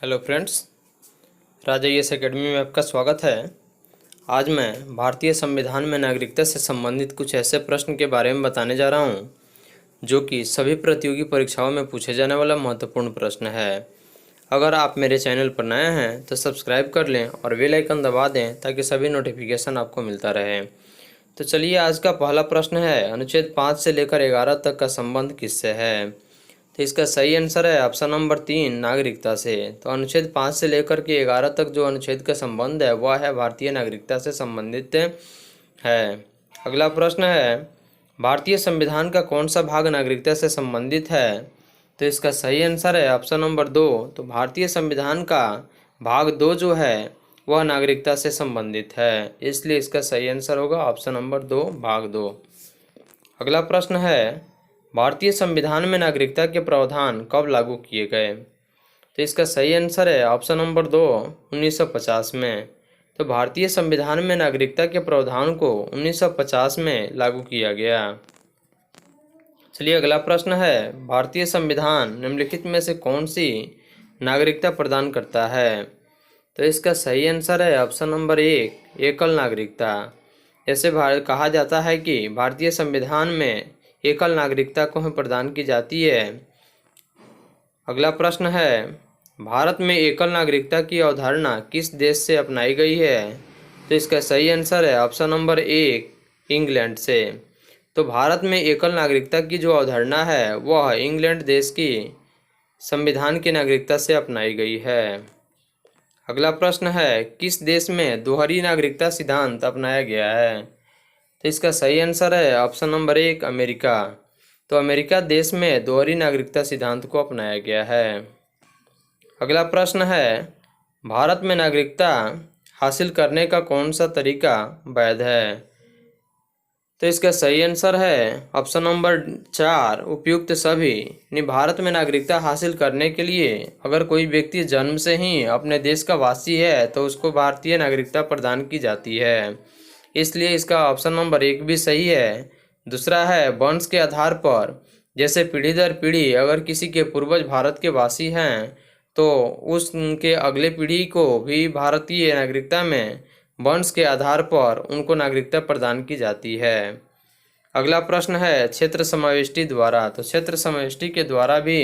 Hello friends, राजा yes academy में आपका स्वागत है। आज मैं भारतीय संविधान में नागरिकता से संबंधित कुछ ऐसे प्रश्न के बारे में बताने जा रहा हूं, जो कि सभी प्रतियोगी परीक्षाओं में पूछे जाने वाला महत्वपूर्ण प्रश्न है। अगर आप मेरे चैनल पर नए हैं तो सब्सक्राइब कर लें और बेल आइकन दबा दें ताकि सभी नोटिफिकेशन आपको मिलता रहे। तो चलिए, आज का पहला प्रश्न है, अनुच्छेद 5 से लेकर 11 तक का संबंध किससे है? तो इसका सही आंसर है ऑप्शन नंबर 3, नागरिकता से। तो अनुच्छेद 5 से लेकर के 11 तक जो अनुच्छेद का संबंध है वह है भारतीय नागरिकता से संबंधित है। अगला प्रश्न है, भारतीय संविधान का कौन सा भाग नागरिकता से संबंधित है? तो इसका सही आंसर है ऑप्शन नंबर 2। तो भारतीय संविधान का भाग 2 जो है वह नागरिकता से संबंधित है, इसलिए इसका सही आंसर होगा ऑप्शन नंबर 2, भाग 2। अगला प्रश्न है, भारतीय संविधान में नागरिकता के प्रावधान कब लागू किए गए? तो इसका सही आंसर है ऑप्शन नंबर 2, 1950 में। तो भारतीय संविधान में नागरिकता के प्रावधान को 1950 में लागू किया गया। चलिए, अगला प्रश्न है, भारतीय संविधान निम्नलिखित में से कौन सी नागरिकता प्रदान करता है? तो इसका सही आंसर है ऑप्शन नंबर 1, एकल नागरिकता। ऐसे कहा जाता है कि भारतीय संविधान में एकल नागरिकता को प्रदान की जाती है। अगला प्रश्न है, भारत में एकल नागरिकता की अवधारणा किस देश से अपनाई गई है? तो इसका सही आंसर है ऑप्शन नंबर 1, इंग्लैंड से। तो भारत में एकल नागरिकता की जो अवधारणा है वह इंग्लैंड देश की संविधान की नागरिकता से अपनाई गई है। अगला प्रश्न है, किस देश में दोहरी नागरिकता सिद्धांत अपनाया गया है? तो इसका सही आंसर है ऑप्शन नंबर 1, अमेरिका। तो अमेरिका देश में दोहरी नागरिकता सिद्धांत को अपनाया गया है। अगला प्रश्न है, भारत में नागरिकता हासिल करने का कौन सा तरीका वैध है? तो इसका सही आंसर है ऑप्शन नंबर 4, उपयुक्त सभी। भारत में नागरिकता हासिल करने के लिए अगर कोई व्यक्ति जन्म से ही अपने देश का वासी है तो उसको भारतीय नागरिकता प्रदान की जाती है, इसलिए इसका ऑप्शन नंबर 1 भी सही है। दूसरा है, वंश के आधार पर, जैसे पीढ़ी दर पीढ़ी अगर किसी के पूर्वज भारत के वासी हैं तो उसके अगले पीढ़ी को भी भारतीय नागरिकता में वंश के आधार पर उनको नागरिकता प्रदान की जाती है। अगला प्रश्न है, क्षेत्र समावेष्टि द्वारा। तो क्षेत्र समावेष्टि के द्वारा भी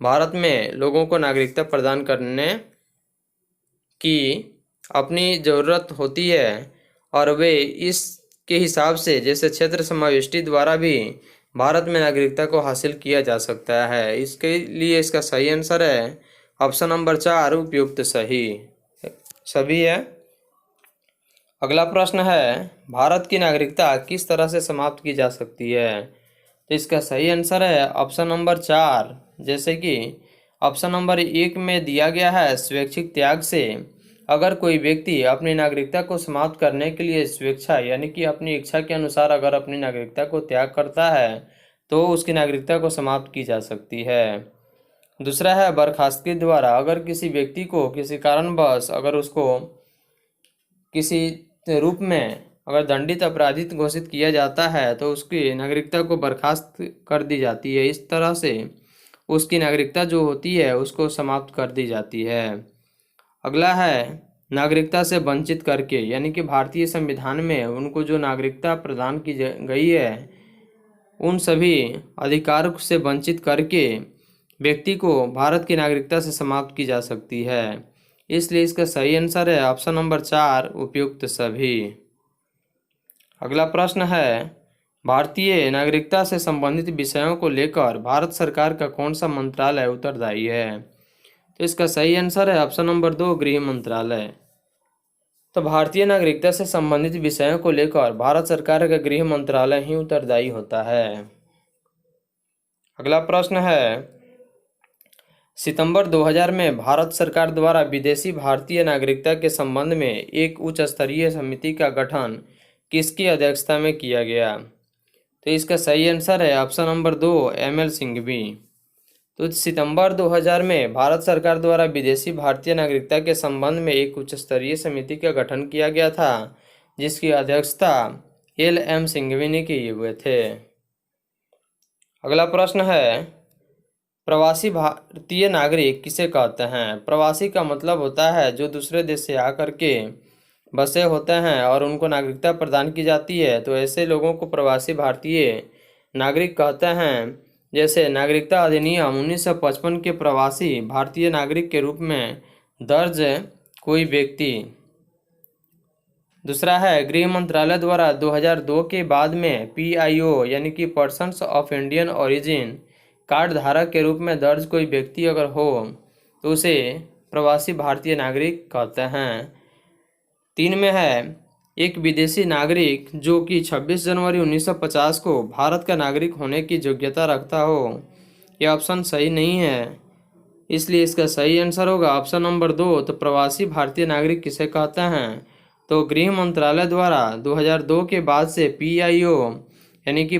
भारत में लोगों को नागरिकता प्रदान करने की अपनी ज़रूरत होती है और वे इसके हिसाब से, जैसे क्षेत्र समावेष्टि द्वारा भी भारत में नागरिकता को हासिल किया जा सकता है। इसके लिए इसका सही आंसर है ऑप्शन नंबर 4, उपयुक्त सभी है। अगला प्रश्न है, भारत की नागरिकता किस तरह से समाप्त की जा सकती है? तो इसका सही आंसर है ऑप्शन नंबर 4, जैसे कि ऑप्शन नंबर 1 में दिया गया है, स्वैच्छिक त्याग से। अगर कोई व्यक्ति अपनी नागरिकता को समाप्त करने के लिए स्वेच्छा यानी कि अपनी इच्छा के अनुसार अगर अपनी नागरिकता को त्याग करता है तो उसकी नागरिकता को समाप्त की जा सकती है। दूसरा है, बर्खास्तगी द्वारा। अगर किसी व्यक्ति को किसी कारणवश अगर उसको किसी रूप में अगर दंडित अपराधित घोषित किया जाता है तो उसकी नागरिकता को बर्खास्त कर दी जाती है। इस तरह से उसकी नागरिकता जो होती है उसको समाप्त कर दी जाती है। अगला है, नागरिकता से वंचित करके, यानी कि भारतीय संविधान में उनको जो नागरिकता प्रदान की गई है उन सभी अधिकार से वंचित करके व्यक्ति को भारत की नागरिकता से समाप्त की जा सकती है, इसलिए इसका सही आंसर है ऑप्शन नंबर 4, उपयुक्त सभी। अगला प्रश्न है, भारतीय नागरिकता से संबंधित विषयों को लेकर भारत सरकार का कौन सा मंत्रालय उत्तरदायी है? तो इसका सही आंसर है ऑप्शन नंबर 2, गृह मंत्रालय। तो भारतीय नागरिकता से संबंधित विषयों को लेकर भारत सरकार का गृह मंत्रालय ही उत्तरदायी होता है। अगला प्रश्न है, सितंबर 2000 में भारत सरकार द्वारा विदेशी भारतीय नागरिकता के संबंध में एक उच्च स्तरीय समिति का गठन किसकी अध्यक्षता में किया गया? तो इसका सही आंसर है ऑप्शन नंबर 2, ML सिंघवी। तो सितंबर 2000 में भारत सरकार द्वारा विदेशी भारतीय नागरिकता के संबंध में एक उच्च स्तरीय समिति का गठन किया गया था, जिसकी अध्यक्षता LM सिंघवी ने किए हुए थे। अगला प्रश्न है, प्रवासी भारतीय नागरिक किसे कहते हैं? प्रवासी का मतलब होता है जो दूसरे देश से आकर के बसे होते हैं और उनको नागरिकता प्रदान की जाती है, तो ऐसे लोगों को प्रवासी भारतीय नागरिक कहते हैं। जैसे नागरिकता अधिनियम 1955 के प्रवासी भारतीय नागरिक के रूप में दर्ज कोई व्यक्ति। दूसरा है गृह मंत्रालय द्वारा 2002 के बाद में PIO यानी कि persons of Indian origin card धारक के रूप में दर्ज कोई व्यक्ति अगर हो तो उसे प्रवासी भारतीय नागरिक कहते हैं। 3 में है एक विदेशी नागरिक जो कि 26 जनवरी 1950 को भारत का नागरिक होने की योग्यता रखता हो। यह ऑप्शन सही नहीं है, इसलिए इसका सही आंसर होगा ऑप्शन नंबर 2। तो प्रवासी भारतीय नागरिक किसे कहते हैं? तो गृह मंत्रालय द्वारा 2002 के बाद से PIO यानी कि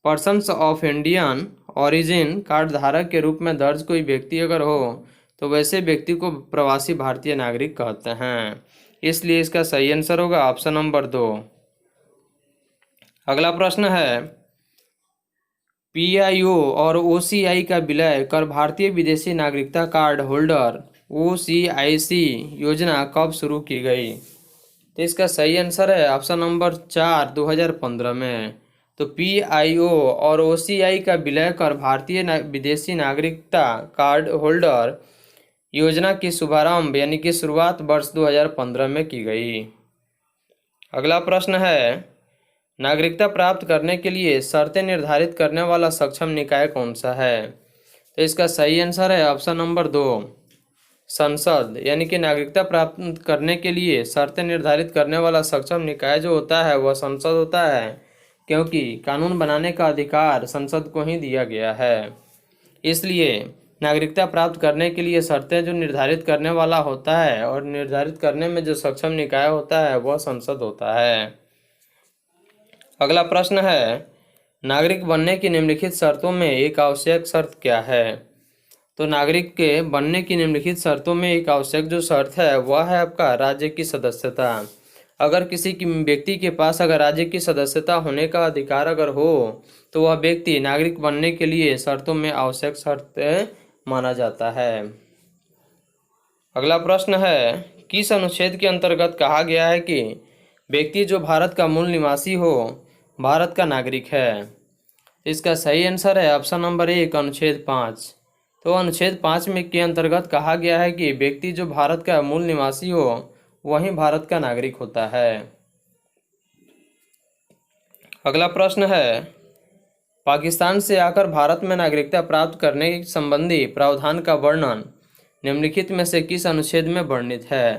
persons of Indian origin card धारक के रूप में दर्ज कोई व्यक्ति अगर हो तो वैसे व्यक्ति को प्रवासी भारतीय नागरिक कहते हैं, इसलिए इसका सही आंसर होगा ऑप्शन नंबर 2। अगला प्रश्न है PIO और OCI का विलय कर भारतीय विदेशी नागरिकता कार्ड होल्डर OCIC योजना कब शुरू की गई? तो इसका सही आंसर है ऑप्शन नंबर 4 2015 में। तो PIO और OCI का विलय कर भारतीय विदेशी नागरिकता कार्ड होल्डर योजना की शुभारंभ यानी कि शुरुआत वर्ष 2015 में की गई। अगला प्रश्न है नागरिकता प्राप्त करने के लिए शर्तें निर्धारित करने वाला सक्षम निकाय कौन सा है? तो इसका सही आंसर है ऑप्शन नंबर 2 संसद। यानी कि नागरिकता प्राप्त करने के लिए शर्तें निर्धारित करने वाला सक्षम निकाय जो होता है वह संसद होता है, क्योंकि कानून बनाने का अधिकार संसद को ही दिया गया है। इसलिए नागरिकता प्राप्त करने के लिए शर्तें जो निर्धारित करने वाला होता है और निर्धारित करने में जो सक्षम निकाय होता है वह संसद होता है। अगला प्रश्न है नागरिक बनने की निम्नलिखित शर्तों में एक आवश्यक शर्त क्या है? तो नागरिक के बनने की निम्नलिखित शर्तों में एक आवश्यक जो शर्त है वह है आपका राज्य की सदस्यता। अगर किसी की व्यक्ति के पास अगर राज्य की सदस्यता होने का अधिकार अगर हो तो वह व्यक्ति नागरिक बनने के लिए शर्तों में आवश्यक शर्त माना जाता है। अगला प्रश्न है किस अनुच्छेद के अंतर्गत कहा गया है कि व्यक्ति जो भारत का मूल निवासी हो भारत का नागरिक है? इसका सही आंसर है ऑप्शन नंबर 1 अनुच्छेद 5। तो अनुच्छेद 5 में के अंतर्गत कहा गया है कि व्यक्ति जो भारत का मूल निवासी हो वही भारत का नागरिक होता है। अगला प्रश्न है पाकिस्तान से आकर भारत में नागरिकता प्राप्त करने संबंधी प्रावधान का वर्णन निम्नलिखित में से किस अनुच्छेद में वर्णित है?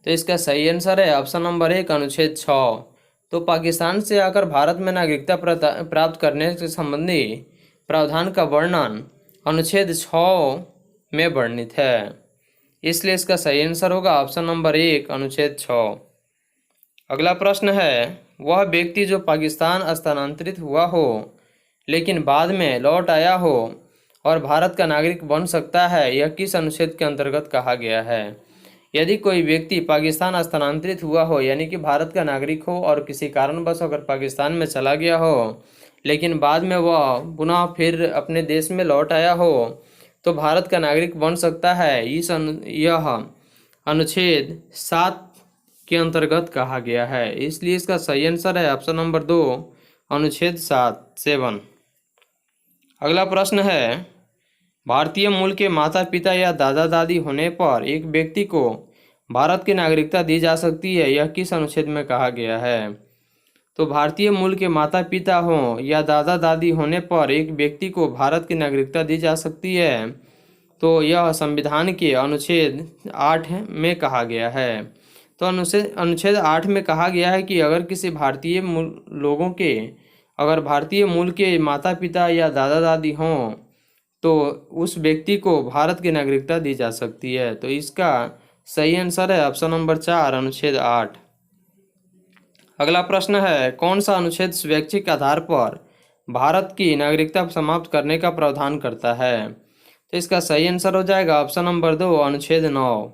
तो इसका सही आंसर है ऑप्शन नंबर 1 अनुच्छेद 6। तो पाकिस्तान से आकर भारत में नागरिकता प्राप्त करने से संबंधी प्रावधान का वर्णन अनुच्छेद 6 में वर्णित है, इसलिए इसका सही आंसर होगा ऑप्शन नंबर 1 अनुच्छेद 6। अगला प्रश्न है वह व्यक्ति जो पाकिस्तान स्थानांतरित हुआ हो लेकिन बाद में लौट आया हो और भारत का नागरिक बन सकता है, यह किस अनुच्छेद के अंतर्गत कहा गया है? यदि कोई व्यक्ति पाकिस्तान स्थानांतरित हुआ हो यानी कि भारत का नागरिक हो और किसी कारणवश अगर पाकिस्तान में चला गया हो लेकिन बाद में वह पुनः फिर अपने देश में लौट आया हो तो भारत का नागरिक बन सकता है, यह अनुच्छेद 7 के अंतर्गत कहा गया है, इसलिए इसका सही आंसर है ऑप्शन नंबर 2 अनुच्छेद 7। अगला प्रश्न है भारतीय मूल के माता पिता या दादा दादी होने पर एक व्यक्ति को भारत की नागरिकता दी जा सकती है, यह किस अनुच्छेद में कहा गया है? तो भारतीय मूल के माता पिता हों या दादा दादी होने पर एक व्यक्ति को भारत की नागरिकता दी जा सकती है, तो यह संविधान के अनुच्छेद 8 में कहा गया है। तो अनुच्छेद 8 में कहा गया है कि अगर किसी भारतीय लोगों के अगर भारतीय मूल के माता पिता या दादा दादी हों तो उस व्यक्ति को भारत की नागरिकता दी जा सकती है, तो इसका सही आंसर है ऑप्शन नंबर 4 अनुच्छेद 8। अगला प्रश्न है कौन सा अनुच्छेद स्वैच्छिक आधार पर भारत की नागरिकता समाप्त करने का प्रावधान करता है? तो इसका सही आंसर हो जाएगा ऑप्शन नंबर 2 अनुच्छेद 9।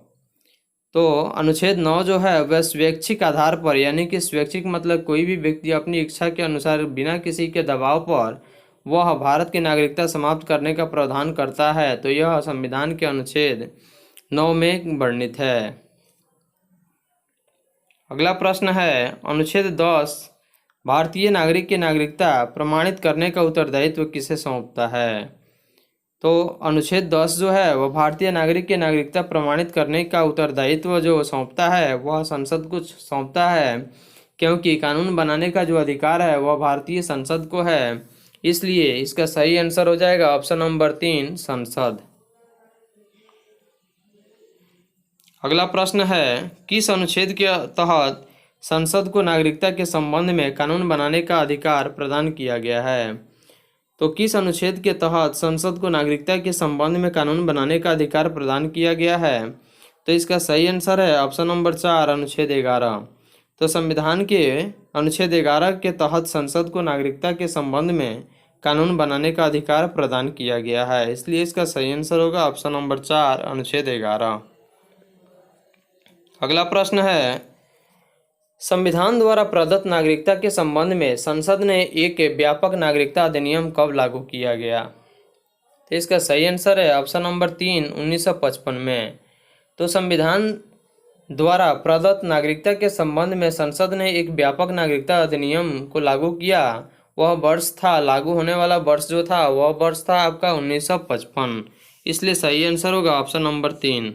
तो अनुच्छेद 9 जो है वह स्वैच्छिक आधार पर यानी कि स्वैच्छिक मतलब कोई भी व्यक्ति अपनी इच्छा के अनुसार बिना किसी के दबाव पर वह भारत की नागरिकता समाप्त करने का प्रावधान करता है, तो यह संविधान के अनुच्छेद 9 में वर्णित है। अगला प्रश्न है, अनुच्छेद 10 भारतीय नागरिक की नागरिकता प्रमाणित करने का उत्तरदायित्व किसे सौंपता है? तो अनुच्छेद 10 जो है वह भारतीय नागरिक की नागरिकता प्रमाणित करने का उत्तरदायित्व जो सौंपता है वह संसद को सौंपता है, क्योंकि कानून बनाने का जो अधिकार है वह भारतीय संसद को है। इसलिए इसका सही आंसर हो जाएगा ऑप्शन नंबर 3 संसद। अगला प्रश्न है, किस अनुच्छेद के तहत संसद को नागरिकता के संबंध में कानून बनाने का अधिकार प्रदान किया गया है? तो किस अनुच्छेद के तहत संसद को नागरिकता के संबंध में कानून बनाने का अधिकार प्रदान किया गया है? तो इसका सही आंसर है ऑप्शन नंबर 4 अनुच्छेद 11। तो संविधान के अनुच्छेद 11 के तहत संसद को नागरिकता के संबंध में कानून बनाने का अधिकार प्रदान किया गया है, इसलिए इसका सही आंसर होगा ऑप्शन नंबर 4 अनुच्छेद 11। अगला प्रश्न है, संविधान द्वारा प्रदत्त नागरिकता के संबंध में संसद ने एक व्यापक नागरिकता अधिनियम कब लागू किया गया? तो इसका सही आंसर है ऑप्शन नंबर 3 1955 में। तो संविधान द्वारा प्रदत्त नागरिकता के संबंध में संसद ने एक व्यापक नागरिकता अधिनियम को लागू किया। वह वर्ष था, लागू होने वाला वर्ष जो था वह वर्ष था आपका 1955, इसलिए सही आंसर होगा ऑप्शन नंबर 3।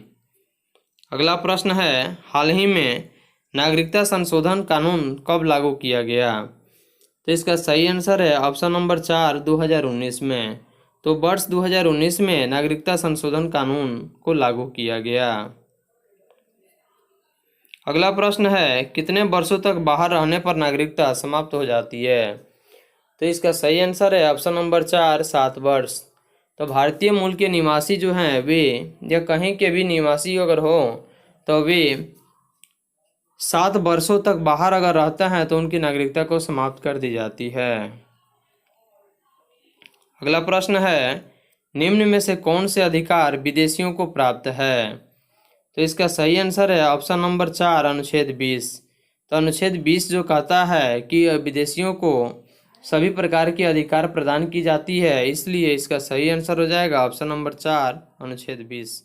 अगला प्रश्न है, हाल ही में नागरिकता संशोधन कानून कब लागू किया गया? तो इसका सही आंसर है ऑप्शन नंबर 4 2019 में। तो वर्ष 2019 में नागरिकता संशोधन कानून को लागू किया गया। अगला प्रश्न है, कितने वर्षों तक बाहर रहने पर नागरिकता समाप्त हो जाती है? तो इसका सही आंसर है ऑप्शन नंबर 4 7 वर्ष। तो भारतीय मूल के निवासी जो हैं वे, या कहीं के भी निवासी अगर हो तो वे 7 वर्षों तक बाहर अगर रहते हैं तो उनकी नागरिकता को समाप्त कर दी जाती है। अगला प्रश्न है, निम्न में से कौन से अधिकार विदेशियों को प्राप्त है? तो इसका सही आंसर है ऑप्शन नंबर 4 अनुच्छेद 20। तो अनुच्छेद 20 जो कहता है कि विदेशियों को सभी प्रकार के अधिकार प्रदान की जाती है, इसलिए इसका सही आंसर हो जाएगा ऑप्शन नंबर 4 अनुच्छेद 20।